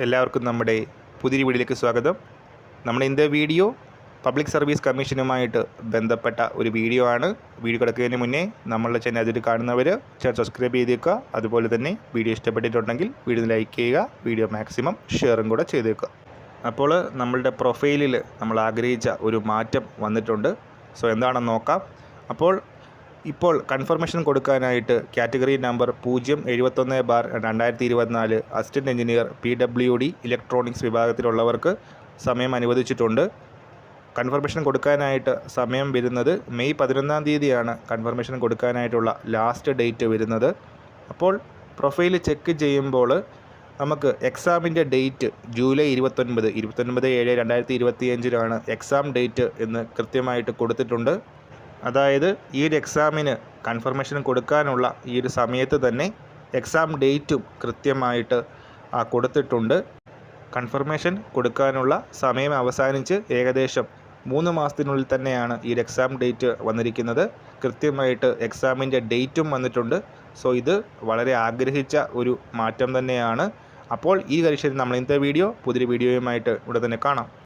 എല്ലാവർക്കും നമ്മുടെ പുതിയൊരു വീഡിയോയിലേക്ക് സ്വാഗതം. നമ്മുടെ ഇന്നത്തെ വീഡിയോ പബ്ലിക് സർവീസ് കമ്മീഷനുമായിട്ട് ബന്ധപ്പെട്ട ഒരു വീഡിയോ ആണ്. വീഡിയോ കിടക്കുന്നതിന് മുന്നേ നമ്മളുടെ ചാനൽ അതിൽ കാണുന്നവർ ചാനൽ സബ്സ്ക്രൈബ് ചെയ്തേക്കുക. അതുപോലെ തന്നെ വീഡിയോ ഇഷ്ടപ്പെട്ടിട്ടുണ്ടെങ്കിൽ വീഡിയോ ലൈക്ക് ചെയ്യുക, വീഡിയോ മാക്സിമം ഷെയറും കൂടെ ചെയ്തേക്കുക. അപ്പോൾ നമ്മളുടെ പ്രൊഫൈലിൽ നമ്മൾ ആഗ്രഹിച്ച ഒരു മാറ്റം വന്നിട്ടുണ്ട്. സോ എന്താണെന്ന് നോക്കാം. ഇപ്പോൾ കൺഫർമേഷൻ കൊടുക്കാനായിട്ട് category number 071/2024 assistant engineer PWD electronics വിഭാഗത്തിലുള്ളവർക്ക് സമയം അനുവദിച്ചിട്ടുണ്ട്. കൺഫർമേഷൻ കൊടുക്കാനായിട്ട് സമയം വരുന്നത് മെയ് 11 തീയതിയാണ് കൺഫർമേഷൻ കൊടുക്കാനായിട്ടുള്ള ലാസ്റ്റ് ഡേറ്റ് വരുന്നത്. അപ്പോൾ പ്രൊഫൈൽ ചെക്ക് ചെയ്യുമ്പോൾ നമുക്ക് എക്സാമിൻ്റെ ഡേറ്റ് ജൂലൈ 29/7/2025 എക്സാം ഡേറ്റ് എന്ന് കൃത്യമായിട്ട് കൊടുത്തിട്ടുണ്ട്. അതായത് ഈ ഒരു എക്സാമിന് കൺഫർമേഷൻ കൊടുക്കാനുള്ള ഈ ഒരു സമയത്ത് തന്നെ എക്സാം ഡേറ്റും കൃത്യമായിട്ട് കൊടുത്തിട്ടുണ്ട്. കൺഫർമേഷൻ കൊടുക്കാനുള്ള സമയം അവസാനിച്ച് ഏകദേശം 3 മാസത്തിനുള്ളിൽ തന്നെയാണ് ഈ ഒരു എക്സാം ഡേറ്റ് വന്നിരിക്കുന്നത്. കൃത്യമായിട്ട് എക്സാമിൻ്റെ ഡേറ്റും വന്നിട്ടുണ്ട്. സോ ഇത് വളരെ ആഗ്രഹിച്ച ഒരു മാറ്റം തന്നെയാണ്. അപ്പോൾ ഈ കാര്യത്തിൽ നമ്മൾ ഇന്നത്തെ വീഡിയോ പുതിയൊരു വീഡിയോയുമായിട്ട് ഇവിടെ തന്നെ കാണാം.